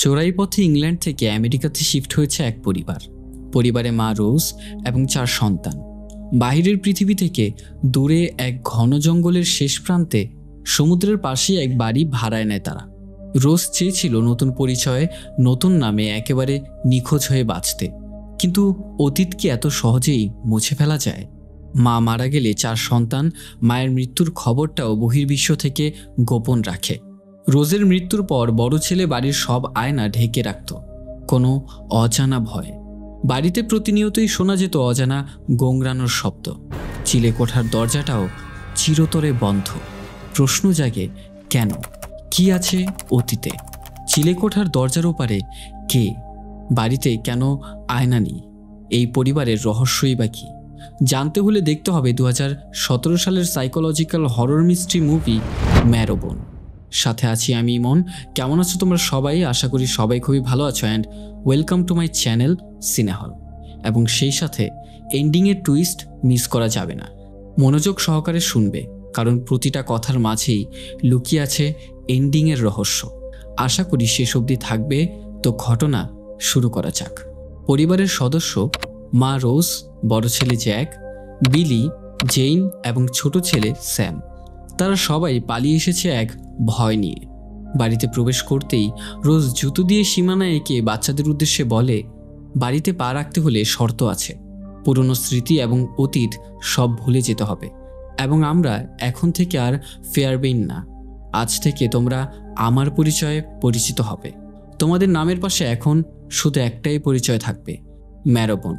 চোরাই পথে ইংল্যান্ড থেকে আমেরিকাতে শিফট হয়েছে এক পরিবারে মা রোজ এবং 4 সন্তান। বাহিরের পৃথিবী থেকে দূরে এক ঘন জঙ্গলের শেষ প্রান্তে সমুদ্রের পাশে এক বাড়ি ভাড়ায় নেয় তারা। রোজ চেয়েছিল নতুন পরিচয়ে, নতুন নামে একেবারে নিখোঁজ হয়ে বাঁচতে, কিন্তু অতীত কি এত সহজেই মুছে ফেলা যায়? মা মারা গেলে 4 সন্তান মায়ের মৃত্যুর খবরটাও বহির্বিশ্ব থেকে গোপন রাখে। রোজের মৃত্যুর পর বড় ছেলে বাড়ির সব আয়না ঢেকে রাখত, কোনো অজানা ভয়ে। বাড়িতে প্রতিনিয়তই শোনা যেত অজানা গোংরানোর শব্দ। চিলেকোঠার দরজাটাও চিরতরে বন্ধ। প্রশ্ন জাগে, কেন? কি আছে অতীতে? চিলেকোঠার দরজার ওপারে কে? বাড়িতে কেন আয়না নেই? এই পরিবারের রহস্যই বা কি? জানতে হলে দেখতে হবে 2017 সালের সাইকোলজিক্যাল হরর মিস্ট্রি মুভি ম্যারোবোন। সাথে আছি আমি ইমন। কেমন আছো তোমরা সবাই? আশা করি সবাই খুবই ভালো আছো। And welcome to my channel Cinehall. এবং সেই সাথে এন্ডিংয়ের টুইস্ট মিস করা যাবে না, মনোযোগ সহকারে শুনবে, কারণ প্রতিটা কথার মাঝেই লুকিয়ে আছে এন্ডিংয়ের রহস্য। আশা করি শেষ অবধি থাকবে। তো ঘটনা শুরু করা যাক। পরিবারের সদস্য মা রোজ, বড় ছেলে জ্যাক, বিলি, জেইন এবং ছোট ছেলে স্যাম। তারা সবাই পালিয়ে এসেছে এক ভয় নিয়ে। বাড়িতে প্রবেশ করতেই রোজ জুতো দিয়ে সীমানা এঁকে বাচ্চাদের উদ্দেশ্যে বলে, বাড়িতে পা রাখতে হলে শর্ত আছে। পুরনো স্মৃতি এবং অতীত সব ভুলে যেতে হবে, এবং আমরা এখন থেকে আর ফেয়ারবেইন না। আজ থেকে তোমরা আমার পরিচয়ে পরিচিত হবে। তোমাদের নামের পাশে এখন শুধু একটাই পরিচয় থাকবে, ম্যারোবোন।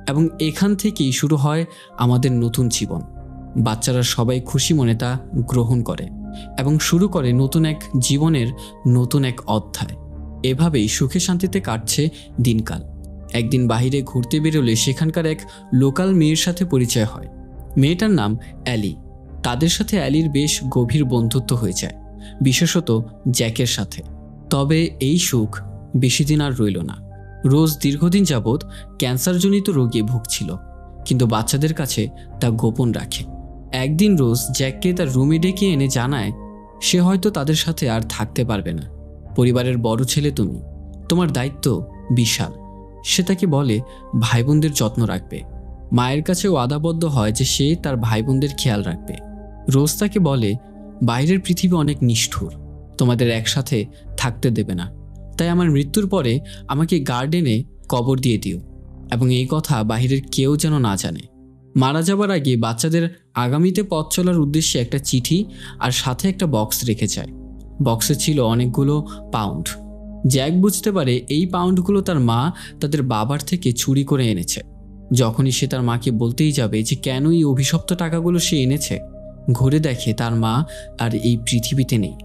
এবং এখান থেকেই শুরু হয় আমাদের নতুন জীবন। বাচ্চারা সবাই খুশি মনে তা গ্রহণ করে এবং শুরু করে নতুন এক জীবনের নতুন এক অধ্যায়। এভাবেই সুখে শান্তিতে কাটছে দিনকাল। একদিন বাহিরে ঘুরতে বেরোলে সেখানকার এক লোকাল মেয়ের সাথে পরিচয় হয়। মেয়েটার নাম অ্যালি। তাদের সাথে অ্যালির বেশ গভীর বন্ধুত্ব হয়ে যায়, বিশেষত জ্যাকের সাথে। তবে এই সুখ বেশি দিন আর রইল না। রোজ দীর্ঘদিন যাবৎ ক্যান্সারজনিত রোগে ভুগছিল, কিন্তু বাচ্চাদের কাছে তা গোপন রাখে। একদিন রোজ জ্যাককে তার রুমে ডেকে এনে জানায় সে হয়তো তাদের সাথে আর থাকতে পারবে না। পরিবারের বড় ছেলে তুমি, তোমার দায়িত্ব বিশাল। সে তাকে বলে ভাই বোনদের যত্ন রাখবে। মায়ের কাছেও ওয়াদাবদ্ধ হয় যে সে তার ভাই বোনদের খেয়াল রাখবে। রোজ তাকে বলে বাইরের পৃথিবী অনেক নিষ্ঠুর, তোমাদের একসাথে থাকতে দেবে না। তাই আমার মৃত্যুর পরে আমাকে গার্ডেনে কবর দিয়ে দিও, এবং এই কথা বাহিরের কেউ যেন না জানে। মারা যাবার আগে বাচ্চাদের আগামীতে পথ চলার উদ্দেশ্যে একটা চিঠি আর সাথে একটা বক্স রেখে যায়। বক্সে ছিল অনেকগুলো পাউন্ড। জ্যাক বুঝতে পারে এই পাউন্ডগুলো তার মা তাদের বাবার থেকে চুরি করে এনেছে। যখনই সে তার মাকে বলতেই যাবে যে কেন এই অভিশপ্ত টাকাগুলো সে এনেছে, ঘুরে দেখে তার মা আর এই পৃথিবীতে নেই।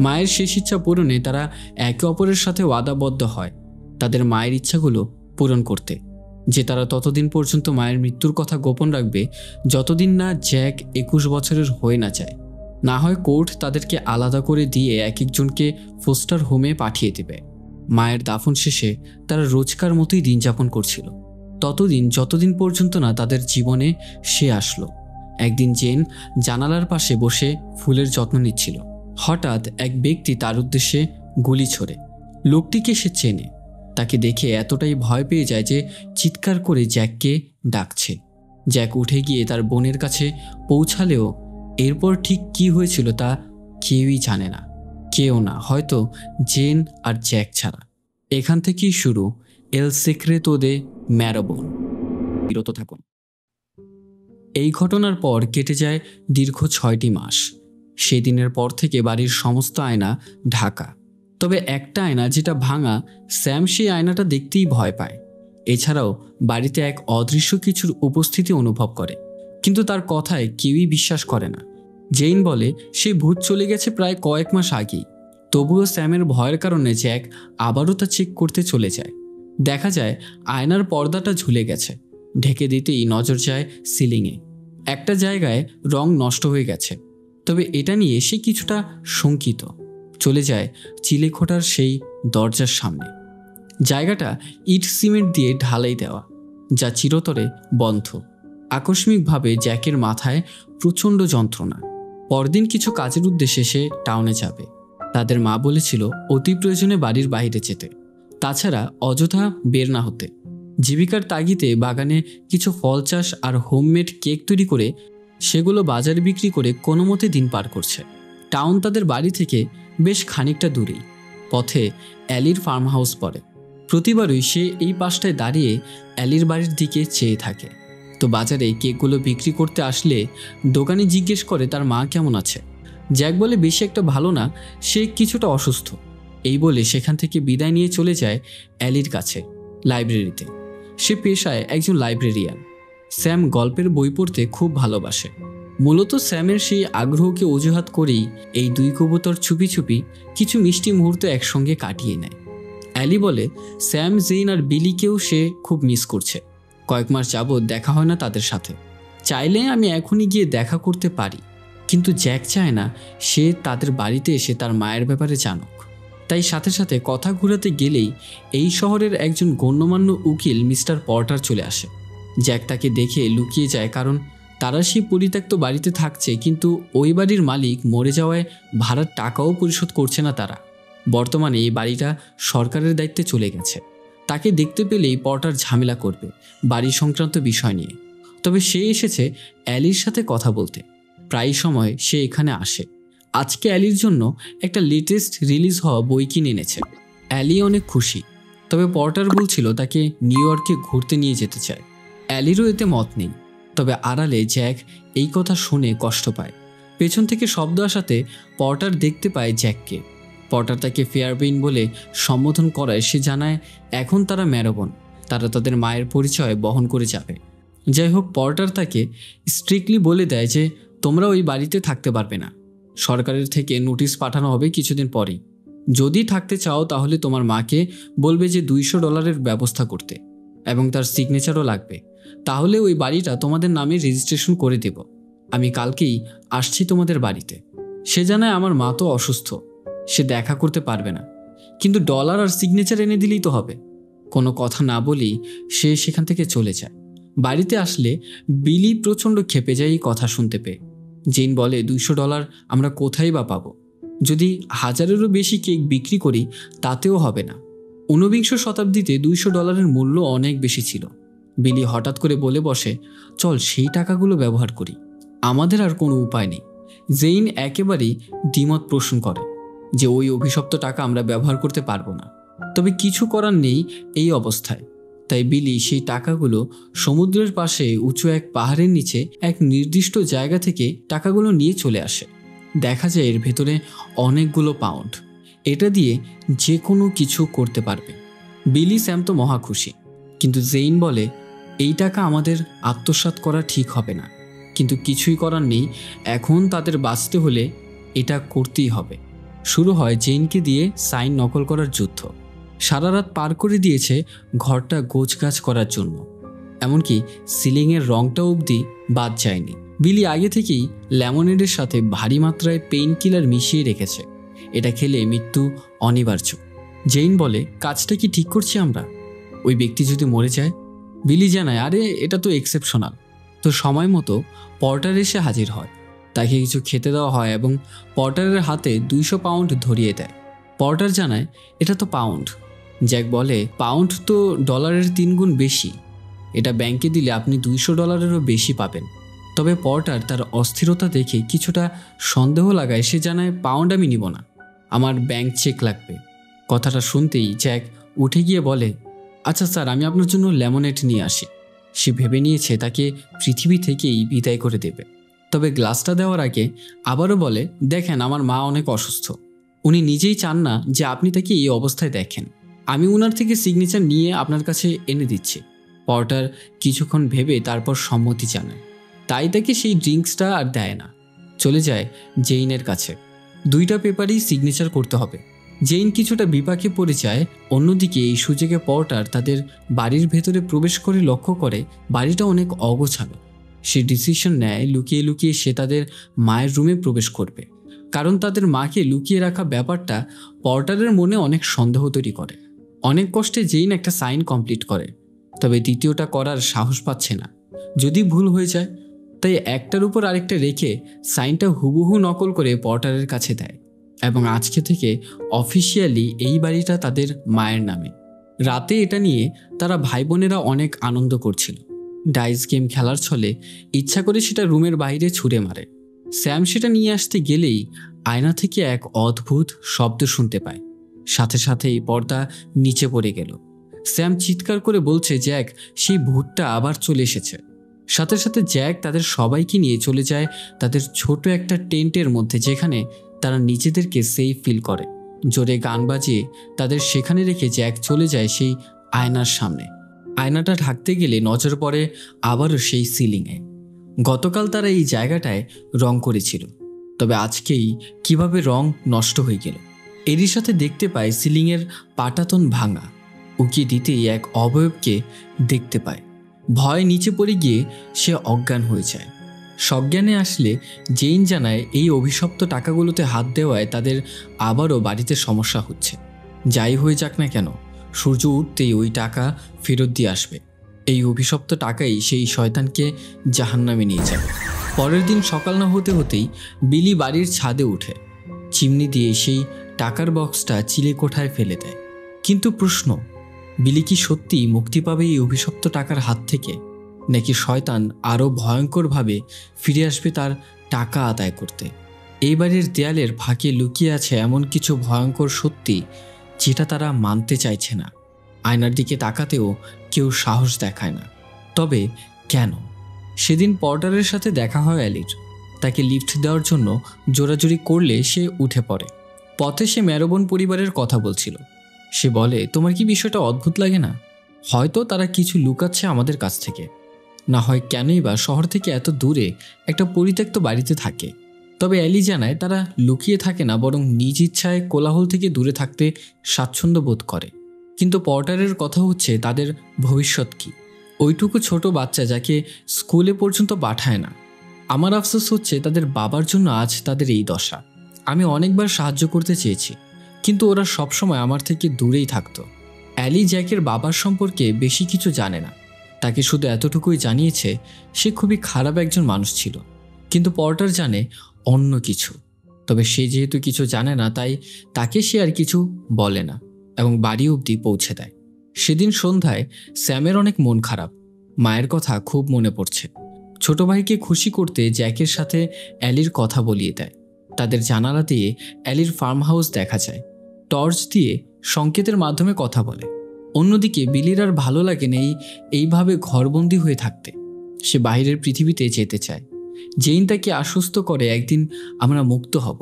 মায়ের শেষ ইচ্ছা পূরণে তারা একে অপরের সাথে ওয়াদাবদ্ধ হয় তাদের মায়ের ইচ্ছাগুলো পূরণ করতে, যে তারা ততদিন পর্যন্ত মায়ের মৃত্যুর কথা গোপন রাখবে যতদিন না জ্যাক 21 বছরের হয়ে না যায়। না হয় কোর্ট তাদেরকে আলাদা করে দিয়ে এক একজনকে ফোস্টার হোমে পাঠিয়ে দেবে। মায়ের দাফন শেষে তারা রোজকার মতোই দিন যাপন করছিল, যতদিন পর্যন্ত না তাদের জীবনে সে আসলো। একদিন জেন জানালার পাশে বসে ফুলের যত্ন নিচ্ছিল। হঠাৎ এক ব্যক্তি তার উদ্দেশ্যে গুলি ছোড়ে। লোকটিকে সে চেনে। তাকে দেখে এতটাই ভয় পেয়ে যায় যে চিৎকার করে জ্যাককে ডাকছে। জ্যাক উঠে গিয়ে তার বোনের কাছে পৌঁছালেও এরপর ঠিক কি হয়েছিল তা কেউই জানে না। কেউ না, হয়তো জেন আর জ্যাক ছাড়া। এখান থেকেই শুরু এল সেক্রেতো দে ম্যারোবোন। বিরত থাকুন। এই ঘটনার পর কেটে যায় দীর্ঘ 6টি মাস। সেই দিনের পর থেকে বাড়ির সমস্ত আয়না ঢাকা। তবে একটা আয়না যেটা ভাঙা, স্যাম সেই আয়নাটা দেখতেই ভয় পায়। এছাড়াও বাড়িতে এক অদৃশ্য কিছুর উপস্থিতি অনুভব করে, কিন্তু তার কথায় কেউই বিশ্বাস করে না। জেইন বলে সে ভূত চলে গেছে প্রায় কয়েক মাস আগেই। তবুও স্যামের ভয়ের কারণে জ্যাক আবারও তা চেক করতে চলে যায়। দেখা যায় আয়নার পর্দাটা ঝুলে গেছে। ঢেকে দিতেই নজর যায় সিলিংয়ে। একটা জায়গায় রং নষ্ট হয়ে গেছে, তবে এটা নিয়ে সে কিছুটা শঙ্কিত। চলে যায় চিলেকোঠার সেই দরজার সামনে। জায়গাটা ইট সিমেন্ট দিয়ে ঢালাই দেওয়া, যা চিরতরে বন্ধ। আকস্মিকভাবে জ্যাকের মাথায় প্রচণ্ড যন্ত্রণা। পরদিন কিছু কাজের উদ্দেশ্যে সে টাউনে যাবে। তাদের মা বলেছিল অতি প্রয়োজনে বাড়ির বাইরে যেতে। তাছাড়া অযথা বের না হতে। জীবিকার তাগিদে বাগানে কিছু ফল চাষ আর হোমমেড কেক তৈরি করে সেগুলো বাজারে বিক্রি করে কোনো মতে দিন পার করছে। টাউন তাদের বাড়ি থেকে বেশ খানিকটা দূরেই। পথে অ্যালির ফার্ম হাউস পড়ে। প্রতিবারই সে এই পাশটায় দাঁড়িয়ে অ্যালির বাড়ির দিকে চেয়ে থাকে। তো বাজারে কেকগুলো বিক্রি করতে আসলে দোকানি জিজ্ঞেস করে তার মা কেমন আছে। জ্যাক বলে বেশি একটা ভালো না, সে কিছুটা অসুস্থ। এই বলে সেখান থেকে বিদায় নিয়ে চলে যায় অ্যালির কাছে, লাইব্রেরিতে। সে পেশায় একজন লাইব্রেরিয়ান। স্যাম গল্পের বই পড়তে খুব ভালোবাসে। মূলত স্যামের সেই আগ্রহকে অজুহাত করেই এই দুই কবুতর চুপি চুপি কিছু মিষ্টি মুহূর্ত একসঙ্গে কাটিয়ে নেয়। অ্যালি বলে স্যাম, জেইন আর বিলিকেও সে খুব মিস করছে। কয়েক মাস যাবৎ দেখা হয় না তাদের সাথে। চাইলে আমি এখনই গিয়ে দেখা করতে পারি, কিন্তু জ্যাক চায় না সে তাদের বাড়িতে এসে তার মায়ের ব্যাপারে জানুক। তাই সাথে সাথে কথা ঘুরাতে গেলেই এই শহরের একজন গণ্যমান্য উকিল মিস্টার পর্টার চলে আসে। জ্যাক তাকে দেখে লুকিয়ে যায়, কারণ তারা সেই পরিত্যক্ত বাড়িতে থাকছে, কিন্তু ওই বাড়ির মালিক মরে যাওয়ায় ভাড়ার টাকাও পরিশোধ করছে না তারা। বর্তমানে এই বাড়িটা সরকারের দায়িত্বে চলে গেছে। তাকে দেখতে পেলেই পর্টার ঝামেলা করবে বাড়ি সংক্রান্ত বিষয় নিয়ে। তবে সে এসেছে অ্যালির সাথে কথা বলতে। প্রায় সময় সে এখানে আসে। আজকে অ্যালির জন্য একটা লেটেস্ট রিলিজ হওয়া বই কিনে এনেছে। অ্যালি অনেক খুশি, তবে পর্টার বলছিল তাকে নিউ ইয়র্কে ঘুরতে নিয়ে যেতে চায়। অ্যালিরও এতে মত নেই, তবে আড়ালে জ্যাক এই কথা শুনে কষ্ট পায়। পেছন থেকে শব্দ আসাতে পর্টার দেখতে পায় জ্যাককে। পর্টার তাকে ফেয়ারবেইন বলে সম্বোধন করায় সে জানায় এখন তারা ম্যারোবন, তারা তাদের মায়ের পরিচয় বহন করে যাবে। যাই হোক, পর্টার তাকে স্ট্রিক্টলি বলে দেয় যে তোমরা ওই বাড়িতে থাকতে পারবে না। সরকারের থেকে নোটিশ পাঠানো হবে কিছুদিন পরেই। যদি থাকতে চাও তাহলে তোমার মাকে বলবে যে $200 ব্যবস্থা করতে, এবং তার সিগনেচারও লাগবে। তাহলে ওই বাড়িটা তোমাদের নামে রেজিস্ট্রেশন করে দেব। আমি কালকেই আসছি তোমাদের বাড়িতে। সে জানায় আমার মা তো অসুস্থ, সে দেখা করতে পারবে না, কিন্তু ডলার আর সিগনেচার এনে দিলেই তো হবে। কোনো কথা না বলেই সে সেখান থেকে চলে যায়। বাড়িতে আসলে বিলি প্রচণ্ড ক্ষেপে যায় এই কথা শুনতে পেয়ে। জেন বলে $200 আমরা কোথায় বা পাবো? যদি 1000-এরও বেশি কেক বিক্রি করি তাতেও হবে না। 19 শতাব্দীতে $200 মূল্য অনেক বেশি ছিল। বিলি হঠাৎ করে বলে বসে, চল সেই টাকাগুলো ব্যবহার করি, আমাদের আর কোনো উপায় নেই। জেইন একেবারেই দ্বিমত পোষণ করে যে ওই অভিশপ্ত টাকা আমরা ব্যবহার করতে পারবো না। তবে কিছু করার নেই এই অবস্থায়। তাই বিলি সেই টাকাগুলো সমুদ্রের পাশে উঁচু এক পাহাড়ের নিচে এক নির্দিষ্ট জায়গা থেকে টাকাগুলো নিয়ে চলে আসে। দেখা যায় এর ভেতরে অনেকগুলো পাউন্ড। এটা দিয়ে যে কোনো কিছু করতে পারবে। বিলি স্যাম তো মহা খুশি, কিন্তু জেইন বলে এই টাকা আমাদের আত্মসাৎ করা ঠিক হবে না, কিন্তু কিছুই করার নেই। এখন তাদের বাঁচতে হলে এটা করতেই হবে। শুরু হয় জেইনকে দিয়ে সাইন নকল করার যুদ্ধ। সারা রাত পার করে দিয়েছে ঘরটা গোছগাছ করার জন্য, এমনকি সিলিংয়ের রংটা অবধি বাদ যায়নি। বিলি আগে থেকেই লেমনেডের সাথে ভারী মাত্রায় পেইন কিলার মিশিয়ে রেখেছে, এটা খেলে মৃত্যু অনিবার্য। জেইন বলে কাজটা কি ঠিক করছি আমরা? ওই ব্যক্তি যদি মরে যায়? বিলি জানায় আরে এটা তো এক্সেপশনাল। তো সময় মতো পর্টার এসে হাজির হয়। তাকে কিছু খেতে দেওয়া হয় এবং পর্টারের হাতে 200 পাউন্ড ধরিয়ে দেয়। পর্টার জানায় এটা তো পাউন্ড। জ্যাক বলে পাউন্ড তো ডলারের 3 গুণ বেশি, এটা ব্যাংকে দিলে আপনি $200-এরও বেশি পাবেন। তবে পর্টার তার অস্থিরতা দেখে কিছুটা সন্দেহ লাগায়। সে জানায় পাউন্ড আমি নিব না, আমার ব্যাংক চেক লাগবে। কথাটা শুনতেই জ্যাক উঠে গিয়ে বলে আচ্ছা স্যার, আমি আপনার জন্য লেমনেড নিয়ে আসি। সে ভেবে নিয়েছে তাকে পৃথিবী থেকেই বিদায় করে দেবে। তবে গ্লাসটা দেওয়ার আগে আবারও বলে দেখেন আমার মা অনেক অসুস্থ, উনি নিজেই চান না যে আপনি তাকে এই অবস্থায় দেখেন। আমি উনার থেকে সিগনেচার নিয়ে আপনার কাছে এনে দিচ্ছি। পর্টার কিছুক্ষণ ভেবে তারপর সম্মতি জানায়। তাই তাকে সেই ড্রিঙ্কসটা আর দেয় না, চলে যায় জেইনের কাছে। 2টা পেপারেই সিগনেচার করতে হবে। জেইন কিছুটা বিপাকে পড়ে যায়। অন্যদিকে এই সুযোগে পর্টার তাদের বাড়ির ভেতরে প্রবেশ করে লক্ষ্য করে বাড়িটা অনেক অগোছালো। সে ডিসিশন নেয় লুকিয়ে লুকিয়ে সে তাদের মায়ের রুমে প্রবেশ করবে, কারণ তাদের মাকে লুকিয়ে রাখা ব্যাপারটা পর্টারের মনে অনেক সন্দেহ তৈরি করে। অনেক কষ্টে জেইন একটা সাইন কমপ্লিট করে, তবে দ্বিতীয়টা করার সাহস পাচ্ছে না, যদি ভুল হয়ে যায়। তাই একটার উপর আরেকটা রেখে সাইনটা হুবহু নকল করে পর্টারের কাছে দেয়, এবং আজকে থেকে অফিসিয়ালি এই বাড়িটা তাদের মায়ের নামে। রাতে এটা নিয়ে তারা ভাই বোনেরা অনেক আনন্দ করছিল। ডাইস গেম খেলার ছলে ইচ্ছা করে সেটা রুমের বাইরে ছুঁড়ে মারে। স্যাম সেটা নিয়ে আসতে গেলেই আয়না থেকে এক অদ্ভুত শব্দ শুনতে পায়। সাথে সাথেই পর্দা নিচে পড়ে গেল। স্যাম চিৎকার করে বলছে জ্যাক সেই ভূতটা আবার চলে এসেছে। সাথে সাথে জ্যাক তাদের সবাইকে নিয়ে চলে যায় তাদের ছোট একটা টেন্টের মধ্যে, যেখানে তারা নিজেদেরকে সেফ ফিল করে। জোরে গান বাজিয়ে তাদের সেখানে রেখে জ্যাক চলে যায় সেই আয়নার সামনে। আয়নাটা ঢাকতে গেলে নজর পড়ে আবারও সেই সিলিংয়ে। গতকাল তারা এই জায়গাটায় রং করেছিল, তবে আজকেই কিভাবে রং নষ্ট হয়ে গেল। এরই সাথে দেখতে পায় সিলিংয়ের পাটাতন ভাঙা। উকি দিতেই এক অবয়বকে দেখতে পায়। ভয় নিচে পড়ে গিয়ে সে অজ্ঞান হয়ে যায়। সজ্ঞানে আসলে জেইন জানায় এই অভিশপ্ত টাকাগুলোতে হাত দেওয়ায় তাদের আবারও বাড়িতে সমস্যা হচ্ছে। যাই হয়ে যাক না কেন, সূর্য উঠতেই ওই টাকা ফেরত দিয়ে আসবে। এই অভিশপ্ত টাকাই সেই শয়তানকে জাহান্নামে নিয়ে যাবে। পরের দিন সকাল না হতে হতেই বিলি বাড়ির ছাদে উঠে চিমনি দিয়ে সেই টাকার বক্সটা চিলেকোঠায় ফেলে দেয়। কিন্তু প্রশ্ন, বিলি কি সত্যি মুক্তি পাবে এই অভিশপ্ত টাকার হাত থেকে, নাকি শয়তান আরও ভয়ঙ্করভাবে ফিরে আসবে তার টাকা আদায় করতে? এই বাড়ির দেয়ালের ফাঁকে লুকিয়ে আছে এমন কিছু ভয়ঙ্কর সত্যি যেটা তারা মানতে চাইছে না। আয়নার দিকে তাকাতেও কেউ সাহস দেখায় না। তবে কেন? সেদিন পর্টারের সাথে দেখা হয় অ্যালির। তাকে লিফট দেওয়ার জন্য জোরাজুরি করলে সে উঠে পড়ে। পথে সে ম্যারোবন পরিবারের কথা বলছিল। সে বলে, তোমার কি বিষয়টা অদ্ভুত লাগে না? হয়তো তারা কিছু লুকাচ্ছে আমাদের কাছ থেকে, না হয় কেনই বা শহর থেকে এত দূরে একটা পরিত্যক্ত বাড়িতে থাকে। তবে অ্যালি জানায় তারা লুকিয়ে থাকে না, বরং নিজ ইচ্ছায় কোলাহল থেকে দূরে থাকতে স্বাচ্ছন্দ্য বোধ করে। কিন্তু পর্টারের কথা হচ্ছে তাদের ভবিষ্যৎ কি? ওইটুকু ছোট বাচ্চা যাকে স্কুলে পর্যন্ত পাঠায় না। আমার আফসোস হচ্ছে তাদের বাবার জন্য আজ তাদের এই দশা। আমি অনেকবার সাহায্য করতে চেয়েছি, কিন্তু ওরা সবসময় আমার থেকে দূরেই থাকতো। অ্যালি জ্যাকের বাবার সম্পর্কে বেশি কিছু জানে না। তাকে শুধু এতটুকুই জানিয়েছে সে খুবই খারাপ একজন মানুষ ছিল। কিন্তু পর্টার জানে অন্য কিছু। তবে সে যেহেতু কিছু জানে না, তাই তাকে সে আর কিছু বলে না এবং বাড়ি অবধি পৌঁছে দেয়। সেদিন সন্ধ্যায় স্যামের অনেক মন খারাপ। মায়ের কথা খুব মনে পড়ছে। ছোট ভাইকে খুশি করতে জ্যাকের সাথে অ্যালির কথা বলিয়ে দেয়। তাদের জানালা দিয়ে অ্যালির ফার্ম হাউস দেখা যায়। টর্চ দিয়ে সংকেতের মাধ্যমে কথা বলে। অন্যদিকে বিলির আর ভালো লাগে নেই এইভাবে ঘরবন্দি হয়ে থাকতে। সে বাইরের পৃথিবীতে যেতে চায়। জেইন তাকে আশ্বস্ত করে একদিন আমরা মুক্ত হব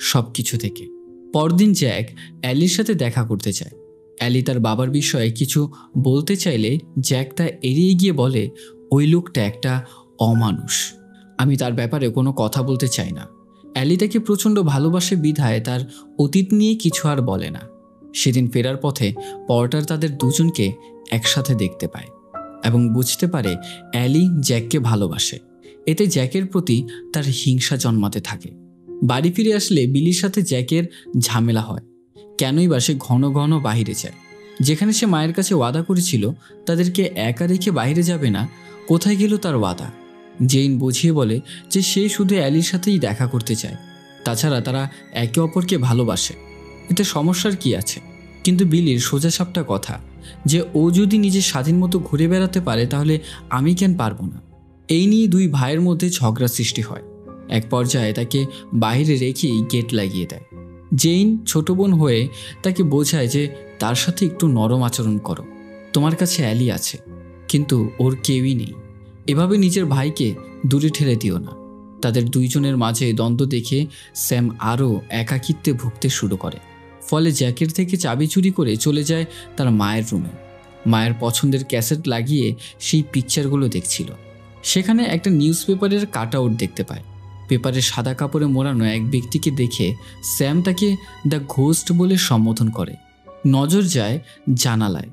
সব কিছু থেকে। পরদিন জ্যাক অ্যালির সাথে দেখা করতে চায়। অ্যালি তার বাবার বিষয়ে কিছু বলতে চাইলে জ্যাক তা এড়িয়ে গিয়ে বলে, ওই লোকটা একটা অমানুষ, আমি তার ব্যাপারে কোনো কথা বলতে চাই না। অ্যালি তাকে প্রচণ্ড ভালোবাসে বিধায় তার অতীত নিয়ে কিছু আর বলে না। সেদিন ফেরার পথে পর্টার তাদের দুজনকে একসাথে দেখতে পায় এবং বুঝতে পারে অ্যালি জ্যাককে ভালোবাসে। এতে জ্যাকের প্রতি তার হিংসা জন্মাতে থাকে। বাড়ি ফিরে আসলে বিলির সাথে জ্যাকের ঝামেলা হয়। কেনই বা সে ঘন ঘন বাইরে যায়, যেখানে সে মায়ের কাছে ওয়াদা করেছিল তাদেরকে একা রেখে বাইরে যাবে না। কোথায় গেল তার ওয়াদা? জেইন বুঝিয়ে বলে যে সে শুধু অ্যালির সাথেই দেখা করতে চায়, তাছাড়া তারা একে অপরকে ভালোবাসে। এতে সমস্যার কি আছে? কিন্তু বিলির সোজাসাপটা কথা যে ও যদি নিজের স্বাধীন মতো ঘুরে বেড়াতে পারে তাহলে আমি কেন পারবো না? এই নিয়ে দুই ভাইয়ের মধ্যে ঝগড়া সৃষ্টি হয়। এক পর্যায়ে তাকে বাইরে রেখেই গেট লাগিয়ে দেয়। জেইন ছোট বোন হয়ে তাকে বোঝায় যে তার সাথে একটু নরম আচরণ করো, তোমার কাছে অ্যালি আছে, কিন্তু ওর কেউই নেই। এভাবে নিজের ভাইকে দূরে ঠেলে দিও না। তাদের দুইজনের মাঝে দ্বন্দ্ব দেখে স্যাম আরও একাকিত্বে ভুগতে শুরু করে। ফলে জ্যাকের থেকে চাবি চুরি করে চলে যায় তার মায়ের রুমে। মায়ের পছন্দের ক্যাসেট লাগিয়ে সেই পিকচারগুলো দেখছিল। সেখানে একটা নিউজ পেপারের কাট আউট দেখতে পায়। পেপারে সাদা কাপড়ে মোড়ানো এক ব্যক্তিকে দেখে স্যাম তাকে দ্য ঘোস্ট বলে সম্বোধন করে। নজর যায় জানালায়,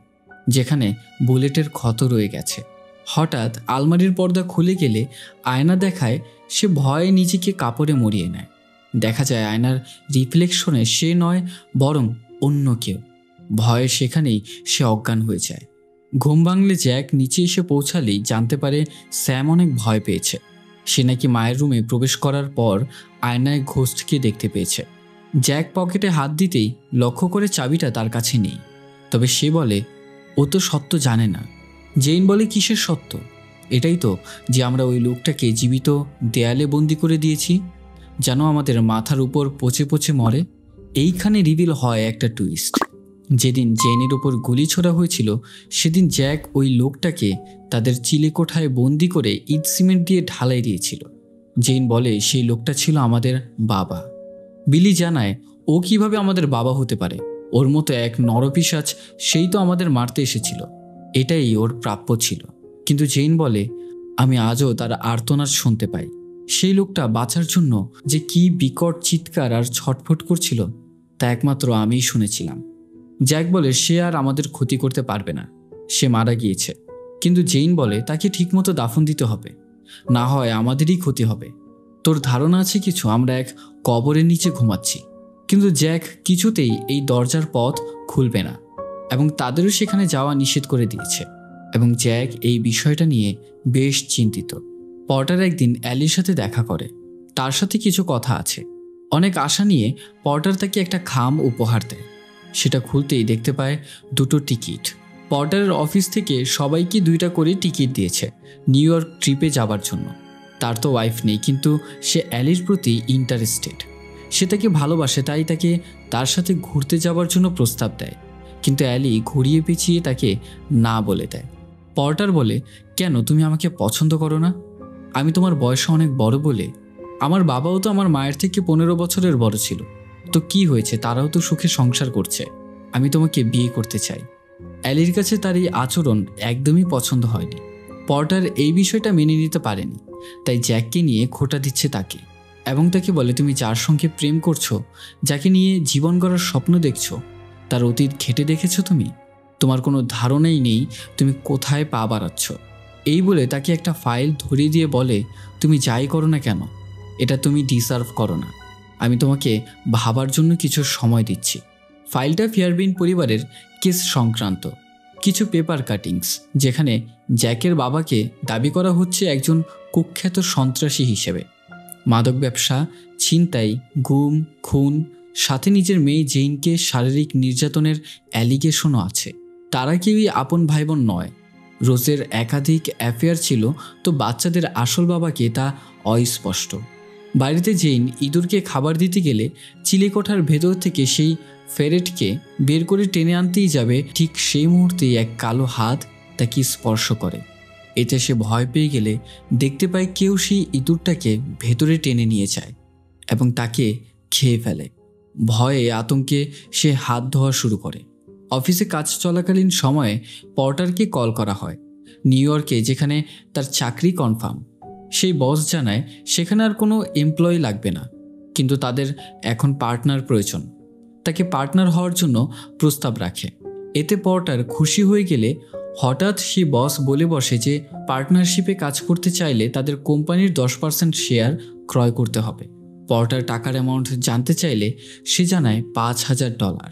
যেখানে বুলেটের ক্ষত রয়ে গেছে। হঠাৎ আলমারির পর্দা খুলে গেলে আয়না দেখায়। সে ভয়ে নিজেকে কাপড়ে মুড়িয়ে নেয়। দেখা যায় আয়নার রিফ্লেকশনে সে নয়, বরং অন্য কেউ। ভয়ে সেখানেই সে অজ্ঞান হয়ে যায়। ঘুম ভাঙলে জ্যাক নিচে এসে পৌঁছালেই জানতে পারে স্যাম অনেক ভয় পেয়েছে। সে নাকি মায়ের রুমে প্রবেশ করার পর আয়নায় ঘোস্টকে দেখতে পেয়েছে। জ্যাক পকেটে হাত দিতেই লক্ষ্য করে চাবিটা তার কাছে নেই। তবে সে বলে ও তো সত্য জানে না। জেইন বলে কিসের সত্য? এটাই তো যে আমরা ওই লোকটাকে জীবিত দেয়ালে বন্দি করে দিয়েছি, যেন আমাদের মাথার উপর পচে পচে মরে। এইখানে রিভিল হয় একটা টুইস্ট। যেদিন জেইনের উপর গুলি ছোড়া হয়েছিল সেদিন জ্যাক ওই লোকটাকে তাদের চিলেকোঠায় বন্দি করে ইট সিমেন্ট দিয়ে ঢালাই দিয়েছিল। জেইন বলে সেই লোকটা ছিল আমাদের বাবা। বিলি জানায় ও কিভাবে আমাদের বাবা হতে পারে? ওর মতো এক নরপিশাচ সেই তো আমাদের মারতে এসেছিল, এটাই ওর প্রাপ্য ছিল। কিন্তু জেইন বলে আমি আজও তার আর্তনাদ শুনতে পাই। সেই লোকটা বাঁচার জন্য যে কি বিকট চিৎকার আর ছটফট করছিল তা একমাত্র আমিই শুনেছিলাম। জ্যাক বলে সে আর আমাদের ক্ষতি করতে পারবে না, সে মারা গিয়েছে। কিন্তু জেইন বলে তাকে ঠিকমতো দাফন দিতে হবে, না হয় আমাদেরই ক্ষতি হবে। তোর ধারণা আছে কিছু? আমরা এক কবরের নিচে ঘুমাচ্ছি। কিন্তু জ্যাক কিছুতেই এই দরজার পথ খুলবে না এবং তাদেরও সেখানে যাওয়া নিষেধ করে দিয়েছে। এবং জ্যাক এই বিষয়টা নিয়ে বেশ চিন্তিত। পর্টার একদিন অ্যালির সাথে দেখা করে, তার সাথে কিছু কথা আছে। অনেক আশা নিয়ে পর্টার তাকে একটা খাম উপহার দেয়। সেটা খুলতেই দেখতে পায় দুটো টিকিট। পর্টারের অফিস থেকে সবাইকে 2টা করে টিকিট দিয়েছে নিউ ইয়র্ক ট্রিপে যাবার জন্য। তার তো ওয়াইফ নেই, কিন্তু সে অ্যালির প্রতি ইন্টারেস্টেড। সে তাকে ভালোবাসে, তাই তাকে তার সাথে ঘুরতে যাবার জন্য প্রস্তাব দেয়। কিন্তু অ্যালি ঘুরিয়ে পেঁচিয়ে তাকে না বলে দেয়। পর্টার বলে কেন, তুমি আমাকে পছন্দ করো না? আমি তোমার বয়সে অনেক বড় বলে? আমার বাবাও তো আমার মায়ের থেকে 15 বছরের বড় ছিল। তো কি হয়েছে, তারাও তো সুখে সংসার করছে। আমি তোমাকে বিয়ে করতে চাই। অ্যালির কাছে তার এই আচরণ একদমই পছন্দ হয়নি। পর্টার এই বিষয়টা মেনে নিতে পারেনি, তাই জ্যাককে নিয়ে খোঁটা দিচ্ছে তাকে এবং তাকে বলে তুমি যার সঙ্গে প্রেম করছো, যাকে নিয়ে জীবন গড়ার স্বপ্ন দেখছো, তার অতীত ঘেঁটে দেখেছো তুমি? তোমার কোনো ধারণাই নেই তুমি কোথায় পা বাড়াচ্ছ। এই বলে তাকে একটা ফাইল ধরিয়ে দিয়ে বলে তুমি যাই করো না কেন, এটা তুমি ডিসার্ভ করো না। আমি তোমাকে ভাবার জন্য কিছু সময় দিচ্ছি। ফাইলটা ফেয়ারবিন পরিবারের কেস সংক্রান্ত কিছু পেপার কাটিংস, যেখানে জ্যাকের বাবাকে দাবি করা হচ্ছে একজন কুখ্যাত সন্ত্রাসী হিসেবে। মাদক ব্যবসা, ছিনতাই, গুম, খুন, সাথে নিজের মেয়ে জেইনকে শারীরিক নির্যাতনের অ্যালিগেশনও আছে। তারা কেউই আপন ভাই বোন নয়। রোজের একাধিক অ্যাফেয়ার ছিল, তো বাচ্চাদের আসল বাবাকে তা অস্পষ্ট। বাড়িতে জেইন ইঁদুরকে খাবার দিতে গেলে চিলেকোঠার ভেতর থেকে সেই ফেরেটকে বের করে টেনে আনতেই যাবে, ঠিক সেই মুহূর্তেই এক কালো হাত তাকে স্পর্শ করে। এতে সে ভয় পেয়ে গেলে দেখতে পায় কেউ সেই ইঁদুরটাকে ভেতরে টেনে নিয়ে যায় এবং তাকে খেয়ে ফেলে। ভয়ে আতঙ্কে সে হাত ধোয়া শুরু করে। অফিসে কাজ চলাকালীন সময়ে পর্টারকে কল করা হয় নিউ ইয়র্কে, যেখানে তার চাকরি কনফার্ম। সেই বস জানায় সেখানে আর কোনো এমপ্লয়ি লাগবে না, কিন্তু তাদের এখন পার্টনার প্রয়োজন। তাকে পার্টনার হওয়ার জন্য প্রস্তাব রাখে। এতে পর্টার খুশি হয়ে গেলে হঠাৎ সেই বস বলে বসে যে পার্টনারশিপে কাজ করতে চাইলে তাদের কোম্পানির 10% শেয়ার ক্রয় করতে হবে। পর্টার টাকার অ্যামাউন্ট জানতে চাইলে সে জানায় $5,000।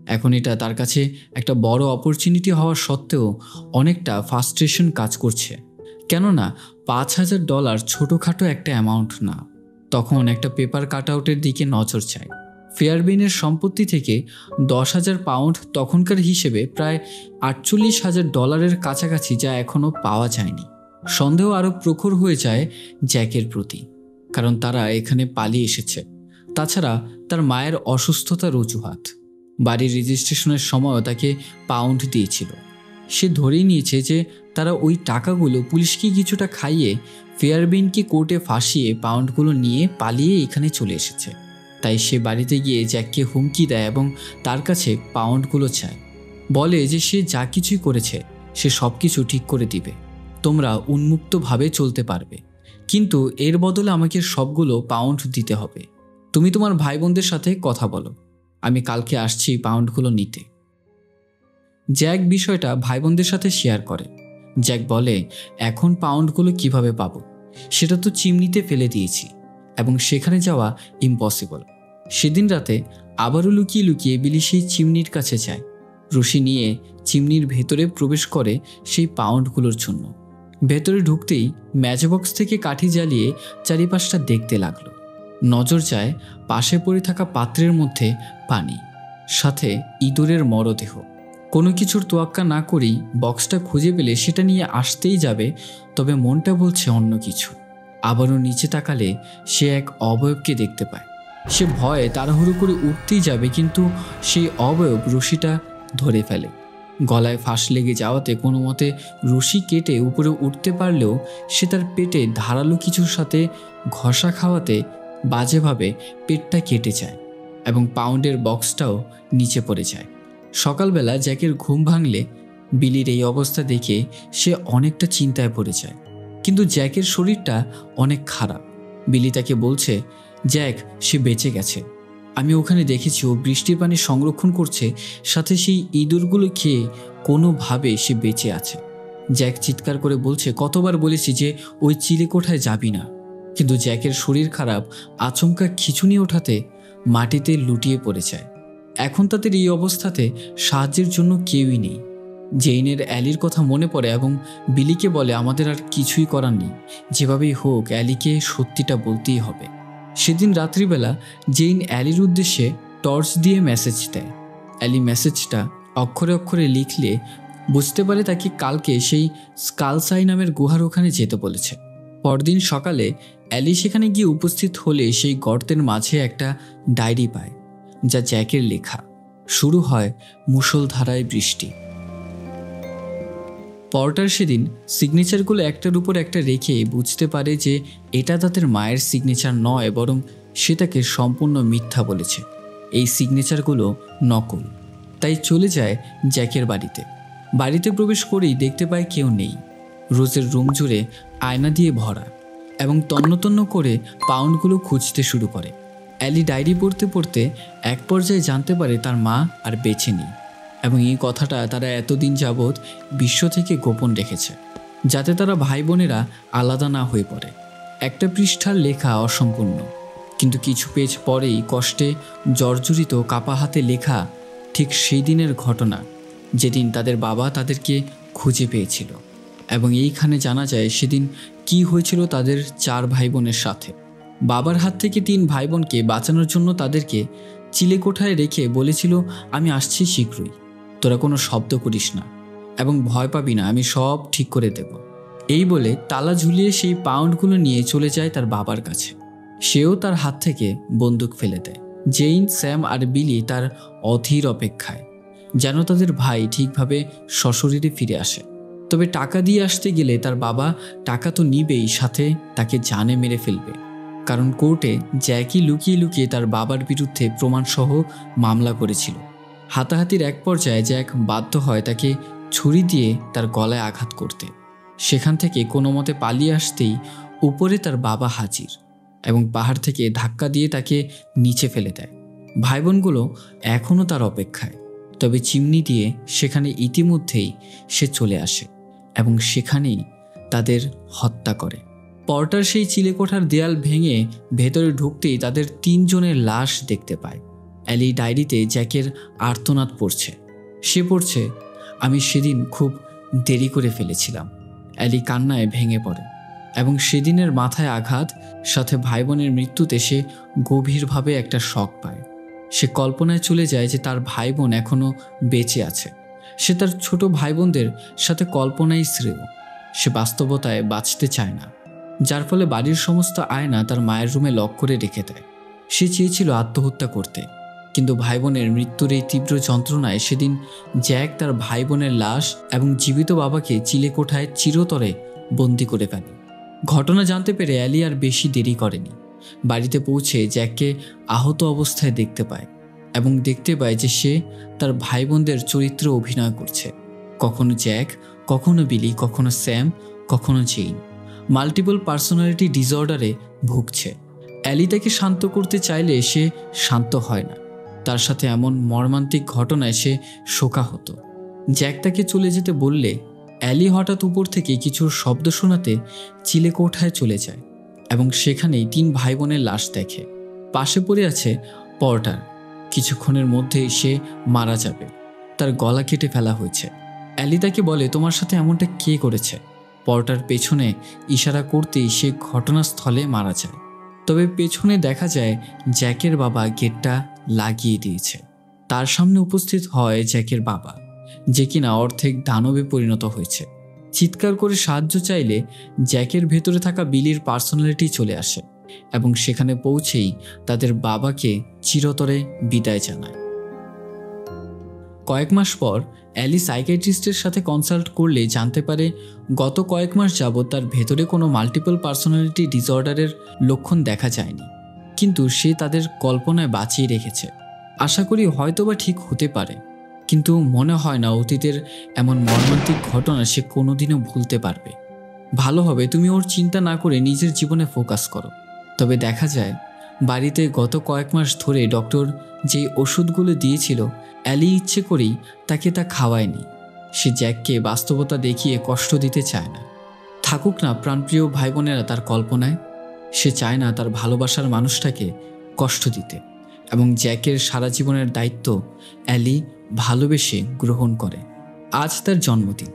এখন এটা তার কাছে একটা বড় অপরচুনিটি হওয়া সত্ত্বেও অনেকটা ফ্রাস্ট্রেশন কাজ করছে, কেননা $5,000 ছোটোখাটো একটা অ্যামাউন্ট না। তখন একটা পেপার কাটআউটের দিকে নজর চায়। ফেয়ারবিনের সম্পত্তি থেকে 10,000 পাউন্ড তখনকার হিসেবে প্রায় $48,000 কাছাকাছি, যা এখনও পাওয়া যায়নি। সন্দেহ আরও প্রখর হয়ে যায় জ্যাকের প্রতি, কারণ তারা এখানে পালিয়ে এসেছে। তাছাড়া তার মায়ের অসুস্থতার অজুহাত। বাড়ির রেজিস্ট্রেশনের সময়ও তাকে পাউন্ড দিয়েছিল। সে ধরেই নিয়েছে যে তারা ওই টাকাগুলো পুলিশকে কিছুটা খাইয়ে ফেয়ারবিনকে কোর্টে ফাঁসিয়ে পাউন্ডগুলো নিয়ে পালিয়ে এখানে চলে এসেছে। তাই সে বাড়িতে গিয়ে জ্যাককে হুমকি দেয় এবং তার কাছে পাউন্ডগুলো চায়। বলে যে সে যা কিছুই করেছে সে সব কিছু ঠিক করে দিবে, তোমরা উন্মুক্তভাবে চলতে পারবে, কিন্তু এর বদলে আমাকে সবগুলো পাউন্ড দিতে হবে। তুমি তোমার ভাই বোনদের সাথে কথা বলো, আমি কালকে আসছি পাউন্ডগুলো নিতে। জ্যাক বিষয়টা ভাই বোনদের সাথে শেয়ার করে। জ্যাক বলে এখন পাউন্ডগুলো কিভাবে পাবো, সেটা তো চিমনিতে ফেলে দিয়েছি এবং সেখানে যাওয়া ইম্পসিবল। সেদিন রাতে আবারও লুকিয়ে লুকিয়ে বিলি সেই চিমনির কাছে যায়। রশি নিয়ে চিমনির ভেতরে প্রবেশ করে সেই পাউন্ডগুলোর জন্য। ভেতরে ঢুকতেই ম্যাচবক্স থেকে কাঠি জ্বালিয়ে চারিপাশটা দেখতে লাগলো। নজর যায় পাশে পড়ে থাকা পাত্রের মধ্যে পানি, সাথে ইঁদুরের মরদেহ। কোনো কিছুর তোয়াক্কা না করেই বক্সটা খুঁজে পেলে সেটা নিয়ে আসতেই যাবে, তবে মনটা বলছে অন্য কিছু। আবারও নিচে তাকালে সে এক অবয়বকে দেখতে পায়। সে ভয়ে তাড়াহুড়ো করে উঠতেই যাবে, কিন্তু সেই অবয়ব রশিটা ধরে ফেলে। গলায় ফাঁস লেগে যাওয়াতে কোনো মতে রশি কেটে উপরে উঠতে পারলেও সে তার পেটে ধারালো কিছুর সাথে ঘষা খাওয়াতে বাজেভাবে পেটটা কেটে যায় এবং পাউন্ডের বক্সটাও নিচে পড়ে যায়। সকালবেলা জ্যাকের ঘুম ভাঙলে বিলির এই অবস্থা দেখে সে অনেকটা চিন্তায় পড়ে যায়, কিন্তু জ্যাকের শরীরটা অনেক খারাপ। বিলি তাকে বলছে, জ্যাক সে বেঁচে গেছে, আমি ওখানে দেখেছি ও বৃষ্টির পানি সংরক্ষণ করছে, সাথে সেই ইঁদুরগুলো খেয়ে কোনোভাবে সে বেঁচে আছে। জ্যাক চিৎকার করে বলছে, কতবার বলেছি যে ওই চিলেকোঠায় যাবি না। কিন্তু জ্যাকের শরীর খারাপ, আচমকা খিঁচুনি ওঠাতে মাটিতে লুটিয়ে পড়ে যায়। এখন তাদের এই অবস্থাতে সাহায্যের জন্য কেউই নেই। জেইনের অ্যালির কথা মনে পড়ে এবং বিলিকে বলে, আমাদের আর কিছুই করার নেই, যেভাবেই হোক অ্যালিকে সত্যিটা বলতেই হবে। সেদিন রাত্রিবেলা জেইন অ্যালির উদ্দেশ্যে টর্চ দিয়ে মেসেজ দেয়। অ্যালি মেসেজটা অক্ষরে অক্ষরে লিখলে বুঝতে পারে তাকে কালকে সেই স্কালসাই নামের গুহার ওখানে যেতে বলেছে। পরদিন সকালে অ্যালি সেখানে গিয়ে উপস্থিত হলে সেই গর্তের মাঝে একটা ডায়েরি পায়, যা জ্যাকের লেখা। শুরু হয় মুষলধারায় বৃষ্টি। পর্টার সেদিন সিগনেচারগুলো একটার উপর একটা রেখে বুঝতে পারে যে এটা তাদের মায়ের সিগনেচার নয়, বরং সে তাকে সম্পূর্ণ মিথ্যা বলেছে। এই সিগনেচারগুলো নকল। তাই চলে যায় জ্যাকের বাড়িতে। বাড়িতে প্রবেশ করেই দেখতে পায় কেউ নেই। রোজের রুম জুড়ে আয়না দিয়ে ভরা এবং তন্ন করে পাউন্ডগুলো খুঁজতে শুরু করে। অ্যালি ডায়েরি পড়তে পড়তে এক পর্যায়ে জানতে পারে তার মা আর বেঁচে নেই, এবং এই কথাটা তারা এতদিন যাবৎ বিশ্ব থেকে গোপন রেখেছে, যাতে তারা ভাই বোনেরা আলাদা না হয়ে পড়ে। একটা পৃষ্ঠার লেখা অসম্পূর্ণ, কিন্তু কিছু পেজ পরেই কষ্টে জর্জরিত কাপা হাতে লেখা ঠিক সেই দিনের ঘটনা যেদিন তাদের বাবা তাদেরকে খুঁজে পেয়েছিল। এবং এইখানে জানা যায় সেদিন কি হয়েছিল তাদের 4 ভাই বোনের সাথে। বাবার হাত থেকে 3 ভাই বোনকে বাঁচানোর জন্য তাদেরকে চিলেকোঠায় রেখে বলেছিল, আমি আসছি শীঘ্রই, তোরা কোনো শব্দ করিস না এবং ভয় পাবি না, আমি সব ঠিক করে দেব। এই বলে তালা ঝুলিয়ে সেই পাউন্ডগুলো নিয়ে চলে যায় তার বাবার কাছে। সেও তার হাত থেকে বন্দুক ফেলে দেয়। জেইন, স্যাম আর বিলি তার অধীর অপেক্ষায়, যেন তাদের ভাই ঠিকভাবে সশরীরে ফিরে আসে। তবে টাকা দিয়ে আসতে গেলে তার বাবা টাকা তো নিবেই, সাথে তাকে জানে মেরে ফেলবে। কারণ কোর্টে জ্যাকি লুকিয়ে লুকিয়ে তার বাবার বিরুদ্ধে প্রমাণসহ মামলা করেছিল। হাতাহাতির এক পর্যায়ে জ্যাক বাধ্য হয় তাকে ছুরি দিয়ে তার গলায় আঘাত করতে। সেখান থেকে কোনো মতে পালিয়ে আসতেই উপরে তার বাবা হাজির এবং পাহাড় থেকে ধাক্কা দিয়ে তাকে নিচে ফেলে দেয়। ভাই বোনগুলো এখনও তার অপেক্ষায়, তবে চিমনি দিয়ে সেখানে ইতিমধ্যেই সে চলে আসে এবং সেখানেই তাদের হত্যা করে। পর্টার সেই চিলেকোঠার দেয়াল ভেঙে ভেতরে ঢুকতেই তাদের 3 জনের লাশ দেখতে পায়। অ্যালি ডায়েরিতে জ্যাকের আর্তনাদ পড়ছে। সে পড়ছে, আমি সেদিন খুব দেরি করে ফেলেছিলাম। অ্যালি কান্নায় ভেঙে পড়ে এবং সেদিনের মাথায় আঘাত সাথে ভাই বোনের মৃত্যুতে সে গভীরভাবে একটা শক পায়। সে কল্পনায় চলে যায় যে তার ভাই বোন এখনও বেঁচে আছে। সে তার ছোট ভাই বোনদের সাথে কল্পনাই শ্রেয়। সে বাস্তবতায় বাঁচতে চায় না, যার ফলে বাড়ির সমস্ত আয়না তার মায়ের রুমে লক করে রেখে দেয়। সে চেয়েছিল আত্মহত্যা করতে, কিন্তু ভাই বোনের মৃত্যুর এই তীব্র যন্ত্রণায় সেদিন জ্যাক তার ভাই বোনের লাশ এবং জীবিত বাবাকে চিলেকোঠায় চিরতরে বন্দি করে ফেলে। ঘটনা জানতে পেরে অ্যালি আর বেশি দেরি করেনি। বাড়িতে পৌঁছে জ্যাককে আহত অবস্থায় দেখতে পায় এবং দেখতে পায় যে সে তার ভাই বোনদের চরিত্রে অভিনয় করছে। কখনো জ্যাক, কখনো বিলি, কখনো স্যাম, কখনো জেইন। মাল্টিপল পার্সোনালিটি ডিসঅর্ডারে ভুগছে। অ্যালি তাকে শান্ত করতে চাইলে সে শান্ত হয় না। তার সাথে এমন মর্মান্তিক ঘটনায় সে শোকাহত। জ্যাক তাকে চলে যেতে বললে অ্যালি হঠাৎ উপর থেকে কিছু শব্দ শোনাতে চিলেকোঠায় চলে যায় এবং সেখানেই 3 ভাই বোনের লাশ দেখে। পাশে পড়ে আছে পর্টার। কিছুক্ষণের মধ্যেই সে মারা যাবে, তার গলা কেটে ফেলা হয়েছে। অ্যালি তাকে বলে, তোমার সাথে এমনটা কে করেছে? পর্টার পেছনে ইশারা করতেই সে ঘটনাস্থলে মারা যায়। তবে পেছনে দেখা যায় জ্যাকের বাবা গেটটা লাগিয়ে দিয়েছে। তার সামনে উপস্থিত হয় জ্যাকের বাবা যে কিনা অর্ধেক দানবে পরিণত হয়েছে। চিৎকার করে সাহায্য চাইলে জ্যাকের ভেতরে থাকা বিলির পার্সোনালিটি চলে আসে এবং সেখানে পৌঁছেই তাদের বাবাকে চিরতরে বিদায় জানায়। কয়েক মাস পর অ্যালি সাইকিয়াট্রিস্টের সাথে কনসাল্ট করলে জানতে পারে গত কয়েক মাস যাবৎ তার ভেতরে কোনো মাল্টিপল পার্সোনালিটি ডিসঅর্ডারের লক্ষণ দেখা যায়নি, কিন্তু সে তাদের কল্পনায় বাঁচিয়ে রেখেছে। আশা করি হয়তোবা ঠিক হতে পারে, কিন্তু মনে হয় না অতীতের এমন মর্মান্তিক ঘটনা সে কোনোদিনও ভুলতে পারবে। ভালো হবে তুমি ওর চিন্তা না করে নিজের জীবনে ফোকাস করো। তবে দেখা যায় বাড়িতে গত কয়েক মাস ধরে ডক্টর যে ওষুধগুলো দিয়েছিল অ্যালি ইচ্ছে করেই তাকে তা খাওয়ায়নি। সে জ্যাককে বাস্তবতা দেখিয়ে কষ্ট দিতে চায় না। থাকুক না প্রাণপ্রিয় ভাই বোনেরা তার কল্পনায়। সে চায় না তার ভালোবাসার মানুষটাকে কষ্ট দিতে, এবং জ্যাকের সারা জীবনের দায়িত্ব অ্যালি ভালোবেসে গ্রহণ করে। আজ তার জন্মদিন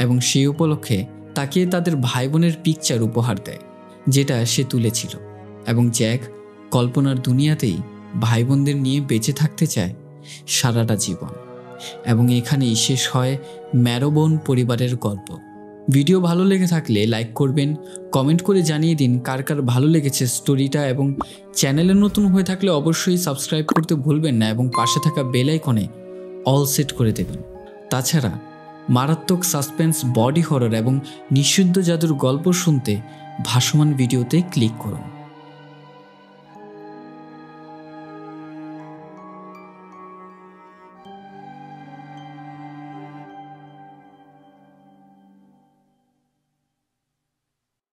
এবং সেই উপলক্ষে তাকে তাদের ভাই বোনের পিকচার উপহার দেয় যেটা সে তুলেছিল, এবং জ্যাক কল্পনার দুনিয়াতেই ভাই বোনদের নিয়ে বেঁচে থাকতে চায় সারাটা জীবন। এবং এখানেই শেষ হয় ম্যারোবোন পরিবারের গল্প। ভিডিও ভালো লেগে থাকলে লাইক করবেন, কমেন্ট করে জানিয়ে দিন কার কার ভালো লেগেছে স্টোরিটা, এবং চ্যানেলে নতুন হয়ে থাকলে অবশ্যই সাবস্ক্রাইব করতে ভুলবেন না এবং পাশে থাকা বেল আইকনে অল সেট করে দেবেন। তাছাড়া মারাত্মক সাসপেন্স, বডি হরর এবং নিষিদ্ধ জাদুর গল্প শুনতে ভাসমান ভিডিওতে ক্লিক করুন।